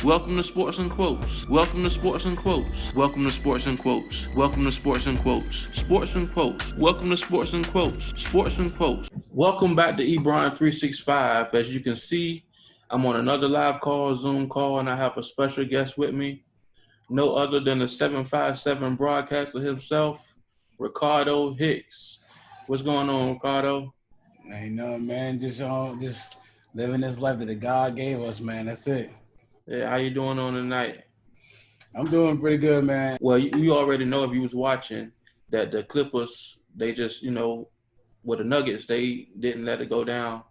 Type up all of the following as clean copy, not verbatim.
Welcome to Sports and Quotes. Welcome to Sports and Quotes. Welcome to Sports and Quotes. Welcome to Sports and Quotes. Sports and Quotes. Welcome to Sports and Quotes. Sports and Quotes. Welcome back to Ebron365. As you can see, I'm on another live call, Zoom call, and I have a special guest with me. No other than the 757 broadcaster himself, Ricardo Hicks. What's going on, Ricardo? Ain't nothing, man. Just living this life that the God gave us, man. That's it. Yeah, how you doing on tonight? I'm doing pretty good, man. Well, you already know if you was watching that the Clippers, they just, with the Nuggets, they didn't let it go down.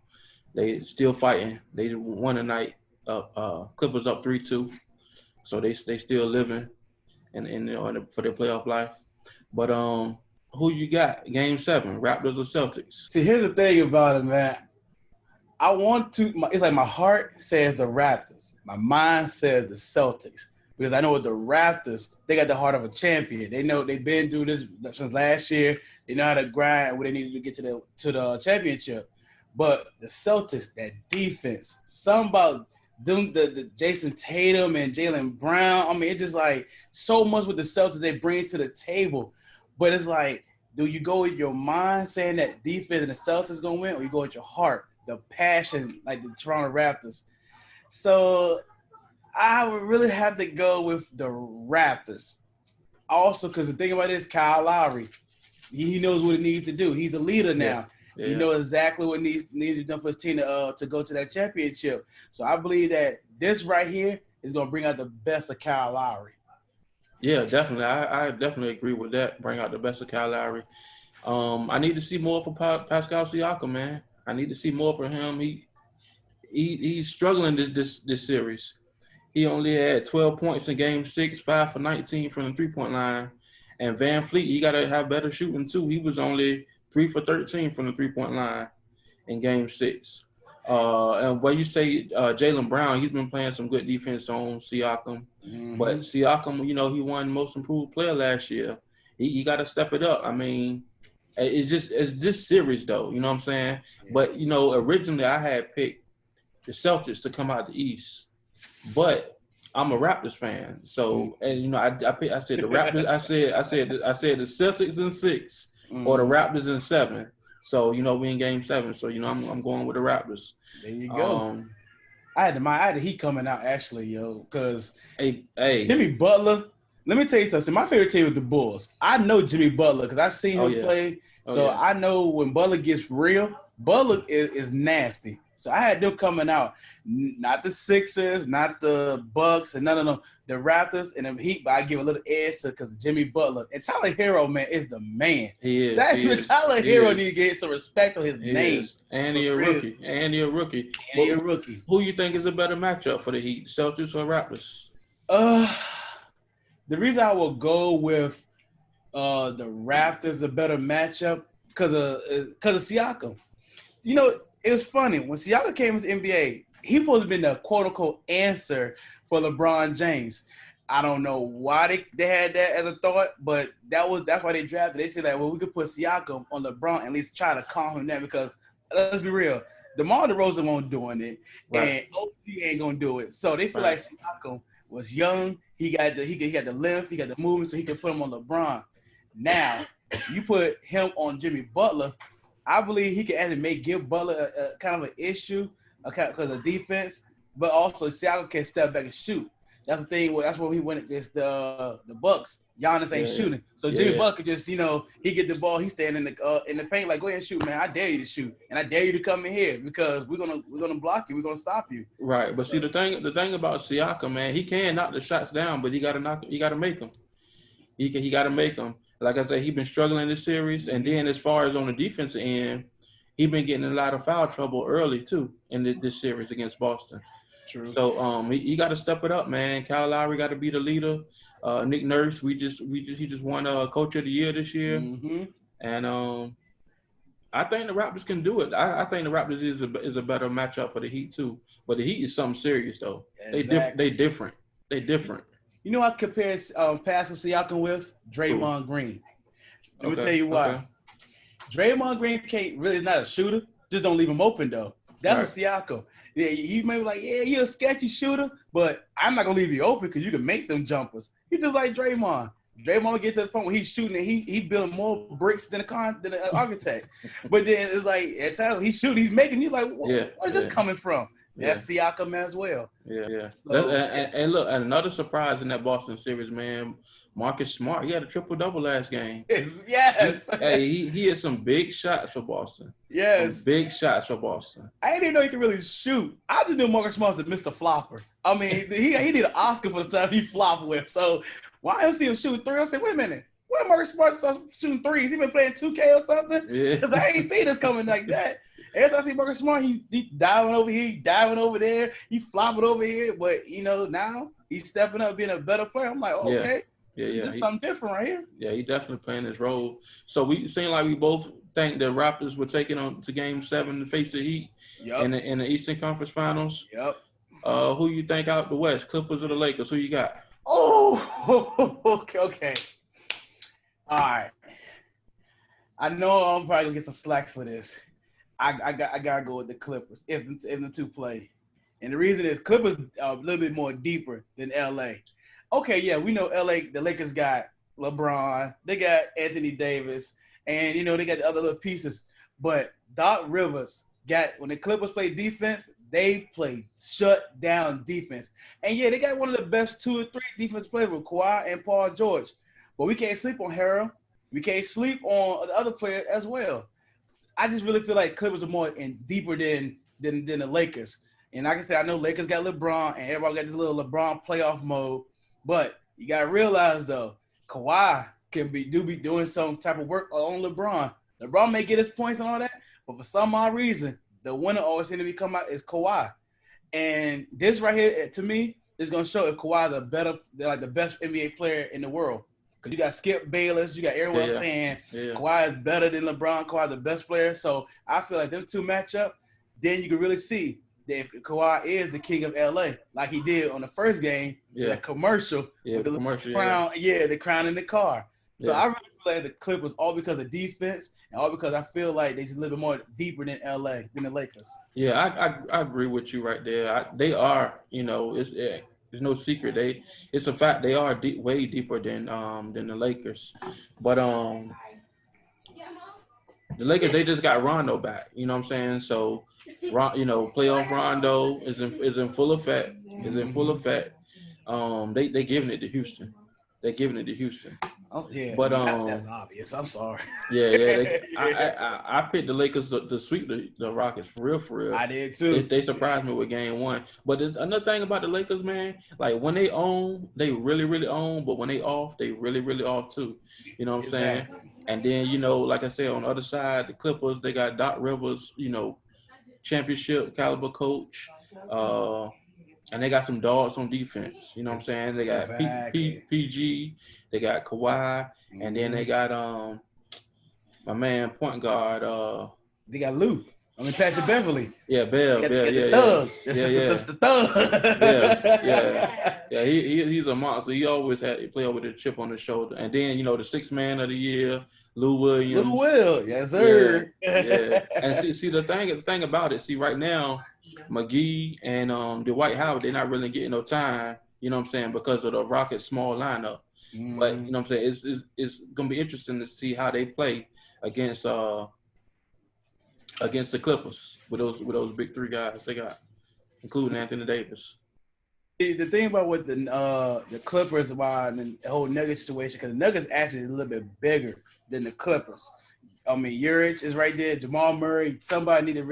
They still fighting. They won tonight. Clippers up 3-2, so they still living, for their playoff life. But who you got? Game 7, Raptors or Celtics? See, here's the thing about it, man. It's like my heart says the Raptors. My mind says the Celtics. Because I know with the Raptors, they got the heart of a champion. They know they've been through this since last year. They know how to grind where they needed to get to the championship. But the Celtics, that defense, something about them, the Jason Tatum and Jaylen Brown. I mean, it's just like so much with the Celtics they bring to the table. But it's like, do you go with your mind saying that defense and the Celtics going to win, or you go with your heart, the passion, like the Toronto Raptors? So I would really have to go with the Raptors. Also, because the thing about it is Kyle Lowry, he knows what he needs to do. He's a leader now. Yeah. He knows exactly what needs to be done for his team to go to that championship. So I believe that this right here is going to bring out the best of Kyle Lowry. Yeah, definitely. I definitely agree with that. Bring out the best of Kyle Lowry. I need to see more for Pascal Siakam, man. I need to see more for him. He's struggling this series. He only had 12 points in Game 6, 5 for 19 from the three-point line. And Van Fleet, he got to have better shooting too. He was only 3 for 13 from the three-point line in Game 6. And when you say Jaylen Brown, he's been playing some good defense on Siakam. Mm-hmm. But Siakam, he won Most Improved Player last year. He got to step it up. I mean, it's this series though. You know what I'm saying? Yeah. But originally I had picked the Celtics to come out the East, but I'm a Raptors fan. So and I said the Raptors. I said the Celtics in 6 or the Raptors in 7. So we in Game 7. So I'm going with the Raptors. There you go. I had the Heat coming out actually, because hey, Jimmy Butler. Let me tell you something. My favorite team is the Bulls. I know Jimmy Butler because I've seen him play. So I know when Butler gets real, Butler is nasty. So I had them coming out. Not the Sixers, not the Bucks, and none of them. The Raptors and the Heat, but I give a little edge to because Jimmy Butler. And Tyler Hero, man, is the man. He is. Tyler Hero needs to get some respect on his name. And he's a rookie. Who you think is a better matchup for the Heat, Celtics or Raptors? The reason I will go with the Raptors a better matchup because of Siakam. It was funny. When Siakam came into the NBA, he supposed to have been the quote-unquote answer for LeBron James. I don't know why they had that as a thought, but that's why they drafted. They said, we could put Siakam on LeBron and at least try to calm him down because, let's be real, DeMar DeRozan won't doing it, and OG ain't going to do it. So they feel like Siakam was young. He got the length, he got the movement, so he could put him on LeBron. Now, you put him on Jimmy Butler, I believe he can actually give Butler a kind of an issue because of defense, but also Siakam can step back and shoot. That's the thing. That's where he went against the Bucks. Giannis ain't shooting, so Jimmy Butler could just he get the ball, he stand in the paint like, go ahead and shoot, man. I dare you to shoot, and I dare you to come in here because we're gonna block you. We're gonna stop you. Right, but see the thing about Siakam, man, he can knock the shots down, but he got to make them. He got to make them. Like I said, he's been struggling this series, and then as far as on the defensive end, he's been getting a lot of foul trouble early too in this series against Boston. True. So he got to step it up, man. Kyle Lowry got to be the leader. Nick Nurse, he just won Coach of the Year this year, and I think the Raptors can do it. I think the Raptors is a better matchup for the Heat too, but the Heat is something serious though. Exactly. They different. You know what I compare Pascal Siakam with? Draymond Green. Let me tell you why. Okay. Draymond Green is not a shooter. Just don't leave him open, though. That's what Siakam. Yeah, he may be like, yeah, you're a sketchy shooter, but I'm not gonna leave you open because you can make them jumpers. He's just like Draymond. Draymond will get to the point where he's shooting and he building more bricks than an architect. But then it's like at times he's shooting, he's making. He's like, where is this coming from? That's Siakam as well. Yeah. So, and look, another surprise in that Boston series, man. Marcus Smart, he had a triple-double last game. Yes. He had some big shots for Boston. Yes. Some big shots for Boston. I didn't know he could really shoot. I just knew Marcus Smart was Mr. Flopper. I mean, he need an Oscar for the stuff he flopped with. So when I see him shooting three, I said, wait a minute. When Marcus Smart starts shooting threes? He been playing 2K or something? Yeah. Because I ain't seen this coming like that. Every time I see Marcus Smart, he diving over here, he diving over there, he flopping over here. But, now he's stepping up, being a better player. I'm like, okay. Yeah. There's something different right here. Yeah, he definitely playing his role. So we seem like we both think the Raptors were taking on to Game 7 to face the Heat in the Eastern Conference Finals. Yep. Who you think out the West, Clippers or the Lakers? Who you got? Oh, okay. All right. I know I'm probably gonna get some slack for this. I gotta go with the Clippers if the two play, and the reason is Clippers are a little bit more deeper than LA. Okay, yeah, we know LA. The Lakers got LeBron, they got Anthony Davis, and they got the other little pieces. But Doc Rivers got when the Clippers play defense, they play shut down defense, and yeah, they got one of the best 2 or 3 defense players with Kawhi and Paul George. But we can't sleep on Harrell. We can't sleep on the other players as well. I just really feel like Clippers are more deeper than the Lakers. And like I said, I know Lakers got LeBron, and everybody got this little LeBron playoff mode. But you gotta realize though, Kawhi can be doing some type of work on LeBron. LeBron may get his points and all that, but for some odd reason, the winner always seems to be come out is Kawhi. And this right here, to me, is gonna show if Kawhi is the best NBA player in the world. Because you got Skip Bayless, you got everyone saying Kawhi is better than LeBron. Kawhi is the best player. So I feel like them two match up, then you can really see that if Kawhi is the king of LA, like he did on the first game, the commercial with the crown, the crown in the car. So I really feel like the Clippers all because of defense and all because I feel like they're just a little bit more deeper than LA than the Lakers. Yeah, I agree with you right there. They are, it's no secret. It's a fact they are way deeper than the Lakers. But the Lakers, they just got Rondo back. You know what I'm saying? So playoff Rondo is in full effect. They giving it to Houston. They're giving it to Houston. Oh yeah, but that's obvious. I'm sorry. Yeah. I picked the Lakers to sweep the Rockets for real. I did too. They surprised me with Game 1. But another thing about the Lakers, man, like when they own, they really really own. But when they off, they really really off too. You know what I'm saying? And then like I said, on the other side, the Clippers, they got Doc Rivers, championship caliber coach. And they got some dogs on defense. You know what I'm saying? They got PG, they got Kawhi, and then they got my man point guard. They got Lou. Patrick Beverly. Yeah, Bell. That's the thug. Yeah. He's a monster. He always play with a chip on his shoulder. And then the sixth man of the year, Lou Williams. Lou Will, yes sir. Yeah. And see the thing about it. See right now, McGee and Dwight Howard, they're not really getting no time. You know what I'm saying, because of the Rockets' small lineup. But you know what I'm saying, it's gonna be interesting to see how they play against the Clippers with those big 3 guys they got, including Anthony Davis. The thing about what the Clippers about and the whole Nuggets situation, because the Nuggets actually is a little bit bigger than the Clippers. Urich is right there. Jamal Murray. Somebody need to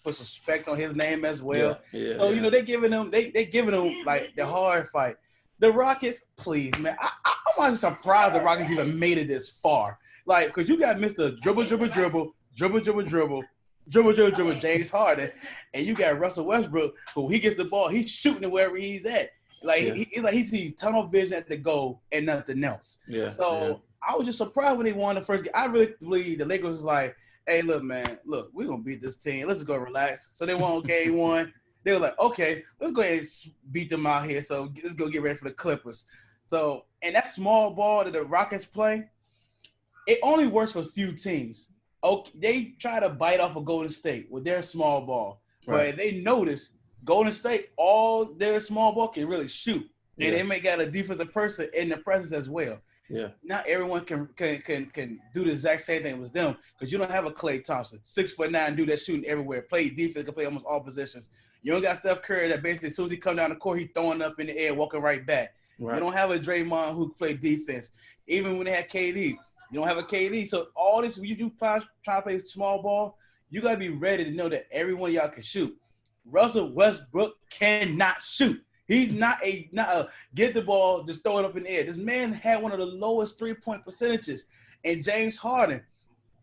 put some respect on his name as well. So they're giving them like the hard fight. The Rockets, please, man. I'm just surprised the Rockets even made it this far. Like, because you got Mr. Dribble, James Harden, and you got Russell Westbrook, who he gets the ball, he's shooting it wherever he's at. Like he sees tunnel vision at the goal and nothing else. I was just surprised when they won the first game. I really believe the Lakers was like, hey, look, man, we're gonna beat this team. Let's go relax. So they won Game 1. They were like, okay, let's go ahead and beat them out here. So let's go get ready for the Clippers. So, and that small ball that the Rockets play, it only works for a few teams. Okay, they try to bite off of Golden State with their small ball. But if they notice Golden State, all their small ball can really shoot. And they may got a defensive person in the presence as well. Yeah. Not everyone can do the exact same thing with them because you don't have a Klay Thompson, 6'9" dude that's shooting everywhere, play defense, can play almost all positions. You don't got Steph Curry that basically as soon as he come down the court, he throwing up in the air, walking right back. Right. You don't have a Draymond who play defense. Even when they had KD, you don't have a KD. So all this, when you do try to play small ball, you got to be ready to know that everyone y'all can shoot. Russell Westbrook cannot shoot. He's not a get the ball, just throw it up in the air. This man had one of the lowest 3-point percentages. And James Harden,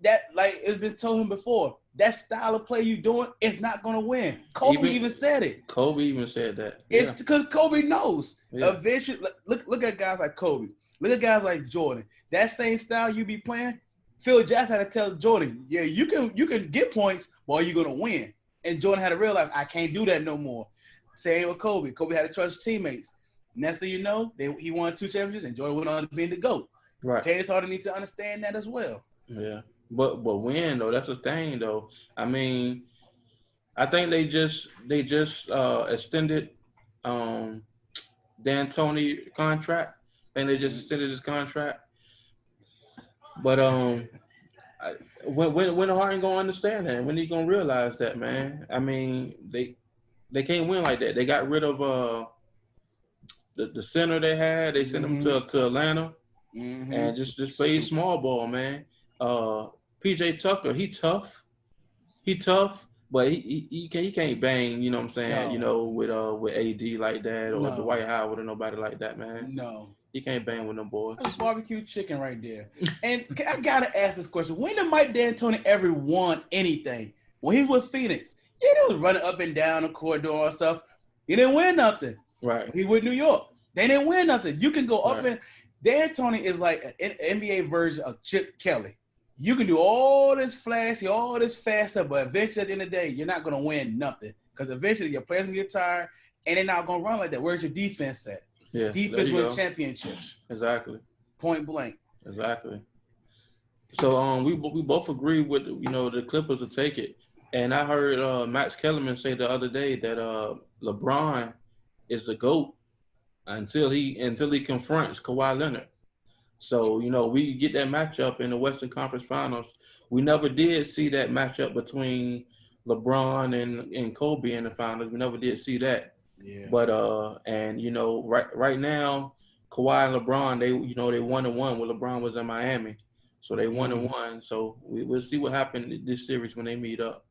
that, like it's been told him before, that style of play you doing is not going to win. Kobe even said it. Kobe even said that. It's because Kobe knows. Yeah. Eventually, look at guys like Kobe. Look at guys like Jordan. That same style you be playing, Phil Jackson had to tell Jordan, yeah, you can get points, but are you going to win? And Jordan had to realize, I can't do that no more. Same with Kobe. Kobe had to trust his teammates. Next thing you know, he won 2 championships, and Jordan went on to being the GOAT. Right. James Harden needs to understand that as well. Yeah. But when though, that's the thing though. I mean, I think they just extended D'Antoni contract. I think they just extended his contract. But when Harden gonna understand that? When he gonna realize that, man? I mean, they can't win like that. They got rid of the center they had. They sent him to Atlanta and just play small ball, man. PJ Tucker, he tough, but he can't bang. You know what I'm saying? No. You know, with AD like that or Dwight Howard or nobody like that, man. No. He can't bang with them boys. That's barbecue chicken right there. And I gotta ask this question: when did Mike D'Antoni ever won anything? When he was with Phoenix, yeah, they was running up and down the corridor and stuff. He didn't win nothing. Right. He with New York. They didn't win nothing. You can go up and D'Antoni is like an NBA version of Chip Kelly. You can do all this flashy, all this fast stuff, but eventually at the end of the day, you're not gonna win nothing because eventually your players gonna get tired and they're not gonna run like that. Where's your defense at? Yeah, defense wins championships. Exactly. Point blank. Exactly. So we both agree with the Clippers to take it, and I heard Max Kellerman say the other day that LeBron is the GOAT until he confronts Kawhi Leonard. So we get that matchup in the Western Conference Finals. We never did see that matchup between LeBron and Kobe in the finals. We never did see that. Yeah. But right now, Kawhi and LeBron, they 1-1 when LeBron was in Miami, so they 1-1. So we'll see what happened this series when they meet up.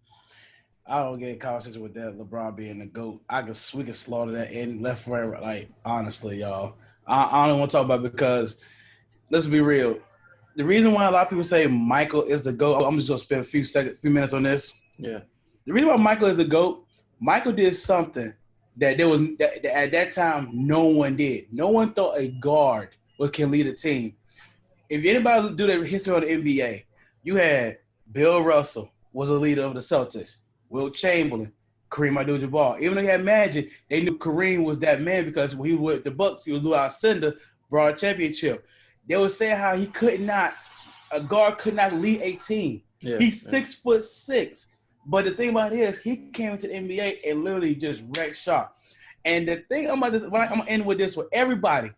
I don't get a conversation with that. LeBron being the GOAT, we could slaughter that in left, right. Like honestly, y'all, I don't want to talk about it because let's be real. The reason why a lot of people say Michael is the GOAT, I'm just gonna spend a few minutes on this. Yeah. The reason why Michael is the GOAT, Michael did something that at that time no one did. No one thought a guard can lead a team. If anybody do the history of the NBA, you had Bill Russell was a leader of the Celtics, Wilt Chamberlain, Kareem Abdul-Jabbar. Even though he had Magic, they knew Kareem was that man because when he was with the Bucks, he was Lou Alcindor, brought a championship. They were saying how a guard could not lead a team. Yeah, he's 6'6". But the thing about it is, he came into the NBA and literally just wrecked shop. And the thing about this, I'm gonna end with this for everybody.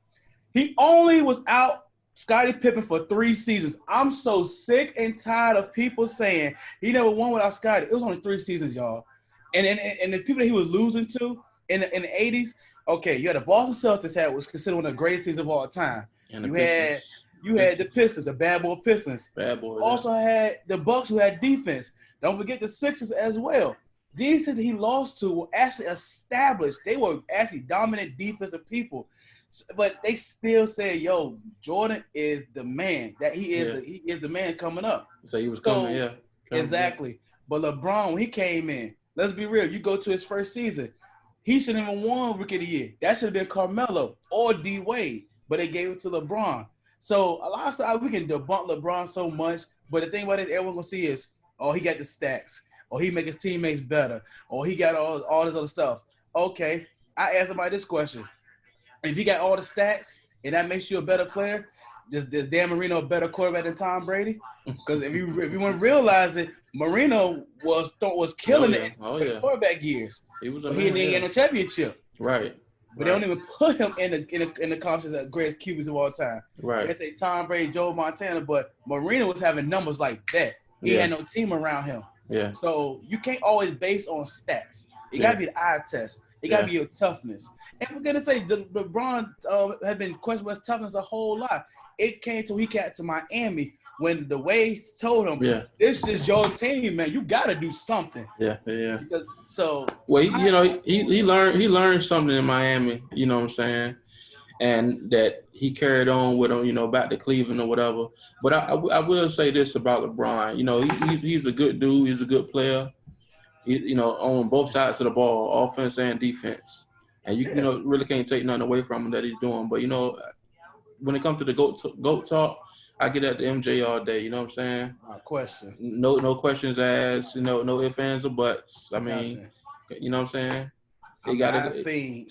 He only was out Scottie Pippen for 3 seasons. I'm so sick and tired of people saying he never won without Scottie. It was only 3 seasons, y'all. And the people that he was losing to in the 80s, okay, you had the Boston Celtics was considered one of the greatest teams of all time. And you had the Pistons, the bad boy Pistons. Bad boy. Also had the Bucks who had defense. Don't forget the Sixers as well. These teams that he lost to were actually established. They were actually dominant defensive people. But they still say, yo, Jordan is the man. That he is the man coming up. So he was coming, yeah. Exactly. But LeBron, when he came in, let's be real, you go to his first season, he shouldn't even won Rookie of the Year. That should have been Carmelo or D Wade. But they gave it to LeBron. So a lot of times we can debunk LeBron so much, but the thing about it, everyone gonna see is, oh, he got the stats, or he make his teammates better, or he got all this other stuff. Okay, I asked somebody this question: if you got all the stats and that makes you a better player, Is Dan Marino a better quarterback than Tom Brady? Because if you want to realize it, Marino was killing it for the quarterback years. He was but he didn't get no championship. Right. But they don't even put him in the conference as greatest QBs of all time. Right. They say Tom Brady, Joe Montana, but Marino was having numbers like that. He had no team around him. Yeah. So you can't always base on stats. It got to be the eye test. It got to be your toughness. And we're gonna say LeBron had been questioned his toughness a whole lot. It came to he got to Miami when the Waves told him, "This is your team, man. You got to do something." Yeah. Because, so well, he learned something in Miami. You know what I'm saying, and that he carried on with him. Back to Cleveland or whatever. But I will say this about LeBron. He's a good dude. He's a good player. On both sides of the ball, offense and defense. And you really can't take nothing away from him that he's doing. But when it comes to the GOAT talk, I get at the MJ all day. You know what I'm saying? No question. No questions asked. No ifs, ands, or buts. I mean, you know what I'm saying?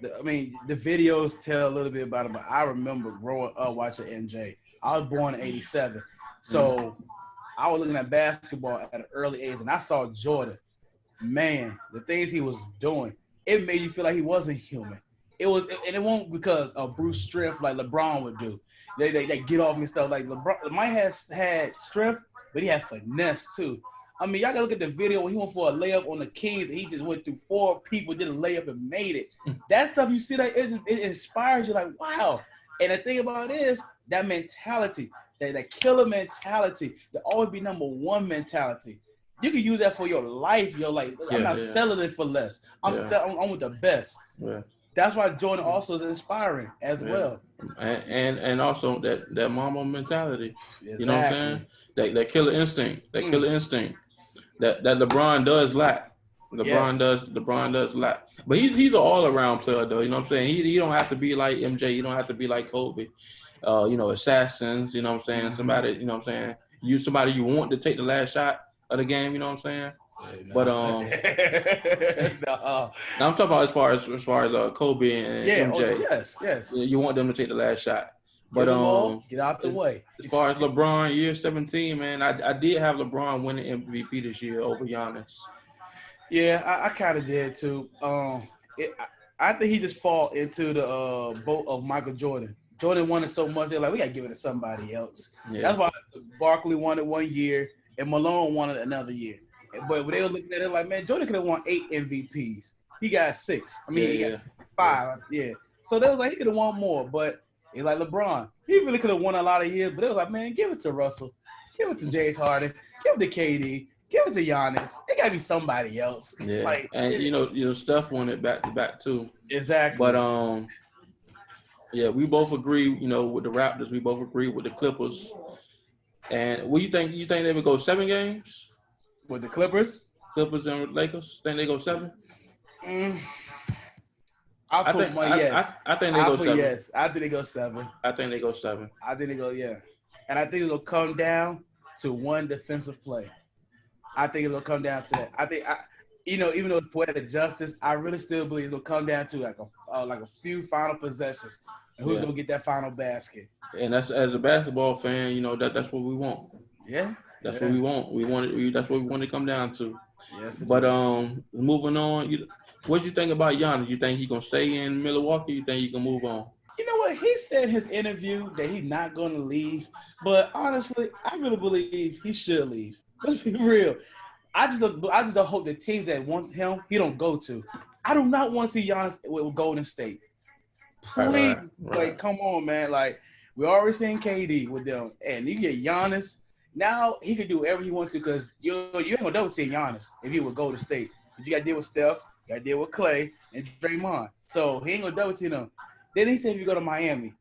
The videos tell a little bit about it, but I remember growing up watching MJ. I was born in '87, so I was looking at basketball at an early age, and I saw Jordan. Man, the things he was doing, it made you feel like he wasn't human. It won't because of brute strength like LeBron would do. They get off me stuff like LeBron. Mike has had strength, but he had finesse too. I mean, y'all gotta look at the video when he went for a layup on the Kings and he just went through 4 people, did a layup and made it. That stuff you see that it inspires you like, wow. And the thing about it is that mentality, that killer mentality, to always be number one mentality. You can use that for your life. You're like, I'm not selling it for less. I'm with the best. Yeah. That's why Jordan also is inspiring as well. And also that mama mentality. Exactly. You know what I'm saying? That killer instinct. That killer instinct. That LeBron does lack. LeBron does lack. But he's an all around player though. You know what I'm saying? He don't have to be like MJ. You don't have to be like Kobe. Assassins. You know what I'm saying? Somebody. You know what I'm saying? Somebody you want to take the last shot of the game. You know what I'm saying? No. But I'm talking about as far as Kobe and MJ. Yes. You want them to take the last shot. But get out the way. As far as LeBron, year 17, man, I did have LeBron winning MVP this year over Giannis. Yeah, I kind of did too. I think he just fall into the boat of Michael Jordan. Jordan won it so much, they're like, we got to give it to somebody else. Yeah. That's why Barkley won it 1 year and Malone won it another year. But when they were looking at it like, man, Jordan could have won 8 MVPs. He got 6. I mean, he got 5. Yeah. So they was like, he could have won more. But it's like LeBron. He really could have won a lot of years. But it was like, man, give it to Russell. Give it to James Harden. Give it to KD. Give it to Giannis. It got to be somebody else. Yeah. And, Steph won it back to back, too. Exactly. But, we both agree, with the Raptors. We both agree with the Clippers. And what do you think? You think they would go 7 games? With the Clippers? Clippers and Lakers? Think they go 7? I'll put money yes. I think they go 7. Yes. I think they go 7. I think they go 7. I think they go, And I think it'll come down to one defensive play. I think it'll come down to that. I think, even though it's poetic justice, I really still believe it'll come down to like a few final possessions. And who's going to get that final basket? And that's, as a basketball fan, that's what we want. Yeah. That's what we want. That's what we want to come down to. Yes. But moving on, what do you think about Giannis? You think he's gonna stay in Milwaukee? You think he can move on? You know what? He said in his interview that he's not going to leave. But honestly, I really believe he should leave. Let's be real. I just don't hope the teams that want him, he don't go to. I do not want to see Giannis with Golden State. Please, right. Come on, man. Like, we already seen KD with them, and you get Giannis. Now he could do whatever he wants to because you ain't gonna double team Giannis if he would go to State. But you got to deal with Steph, you got to deal with Clay and Draymond. So he ain't gonna double team them. Then he said if you go to Miami,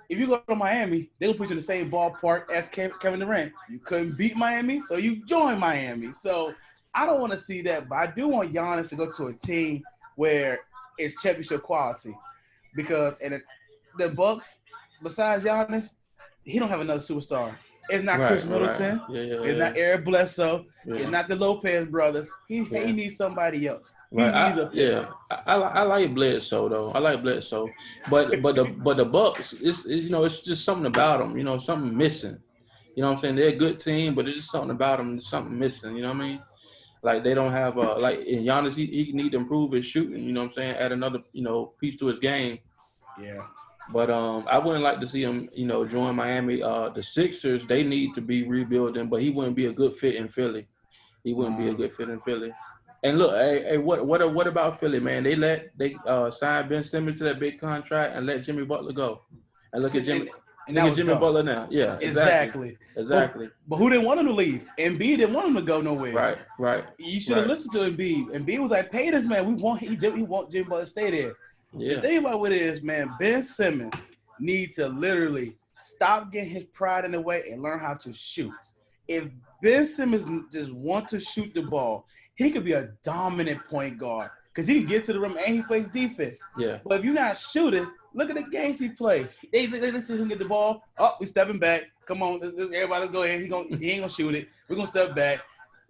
they're gonna put you in the same ballpark as Kevin Durant. You couldn't beat Miami, so you join Miami. So I don't want to see that, but I do want Giannis to go to a team where it's championship quality because the Bucks, besides Giannis, he don't have another superstar. It's not Right, Chris right. Middleton. Yeah, yeah, It's yeah. not Eric Bledsoe. Yeah. It's not the Lopez brothers. He Yeah. needs somebody else. He Right. needs a pick. I like Bledsoe though. I like Bledsoe, but the Bucks, it's just something about them. Something missing. You know what I'm saying? They're a good team, but there's just something about them. There's something missing. You know what I mean? Like they don't have like in Giannis, he need to improve his shooting. You know what I'm saying? Add another piece to his game. Yeah. But I wouldn't like to see him join Miami. The Sixers, they need to be rebuilding, but he wouldn't be a good fit in Philly. He wouldn't be a No. good fit in Philly. And look, hey, what about Philly, man? They signed Ben Simmons to that big contract and let Jimmy Butler go. And look at Jimmy, And look that at was Jimmy dumb. Butler now. Yeah, exactly, Exactly. exactly. But who didn't want him to leave? Embiid didn't want him to go nowhere. Right, right, You should have right. listened to Embiid. Embiid was like, "Pay this man. We want Jimmy Butler to stay there." The Yeah, thing about what it is, man, Ben Simmons needs to literally stop getting his pride in the way and learn how to shoot. If Ben Simmons just want to shoot the ball, he could be a dominant point guard because he can get to the rim and he plays defense. yeah, But if you're not shooting, look at the games he play. They see him get the ball. Oh, we stepping back. Come on, everybody go ahead. He ain't gonna shoot it. We're gonna step back.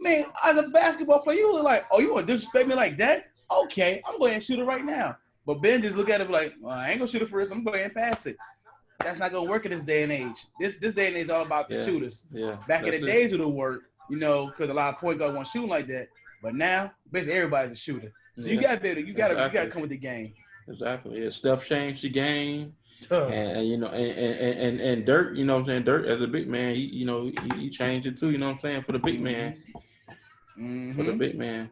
Man, as a basketball player, you look like, oh, you want to disrespect me like that? Okay, I'm going to shoot it right now. But Ben just look at it like, well, I ain't gonna shoot it first. I'm going to pass it. That's not gonna work in this day and age. This day and age is all about the shooters. yeah. Back in That's the it. days, it would work, because a lot of point guards want shooting like that. But now, basically, everybody's a shooter. So you gotta be able to, you gotta come with the game. Exactly. Yeah, Steph changed the game. Huh. And Dirk, you know what I'm saying? Dirk as a big man, he changed it too, you know what I'm saying, for the big man. For the big man.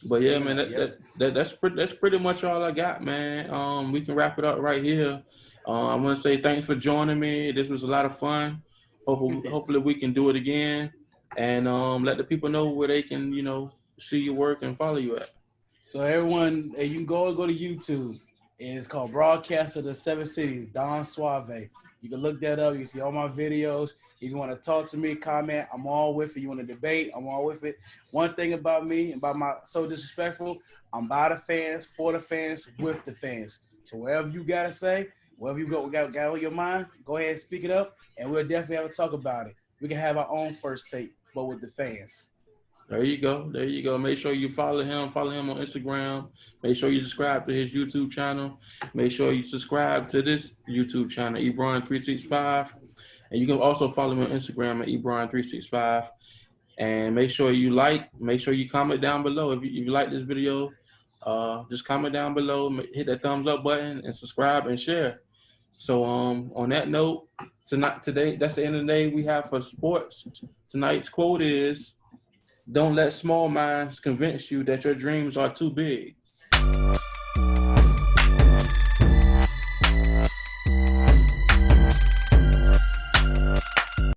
But yeah, man, that's pretty much all I got, man. We can wrap it up right here. I want to say thanks for joining me. This was a lot of fun. Hopefully we can do it again, and let the people know where they can, see your work and follow you at. So everyone, you can go to YouTube. It's called Broadcaster of the Seven Cities, Don Suave. You can look that up. You can see all my videos. If you want to talk to me, comment, I'm all with it. You want to debate, I'm all with it. One thing about me, about my So Disrespectful, I'm by the fans, for the fans, with the fans. So whatever you got to say, whatever you got on your mind, go ahead and speak it up, and we'll definitely have a talk about it. We can have our own first take, but with the fans. There you go. There you go. Make sure you follow him. Follow him on Instagram. Make sure you subscribe to his YouTube channel. Make sure you subscribe to this YouTube channel, Ebron365. And you can also follow me on Instagram at Ebron365. And make sure you make sure you comment down below. If you like this video, just comment down below, hit that thumbs up button, and subscribe and share. So on that note, today, that's the end of the day we have for sports. Tonight's quote is, "Don't let small minds convince you that your dreams are too big."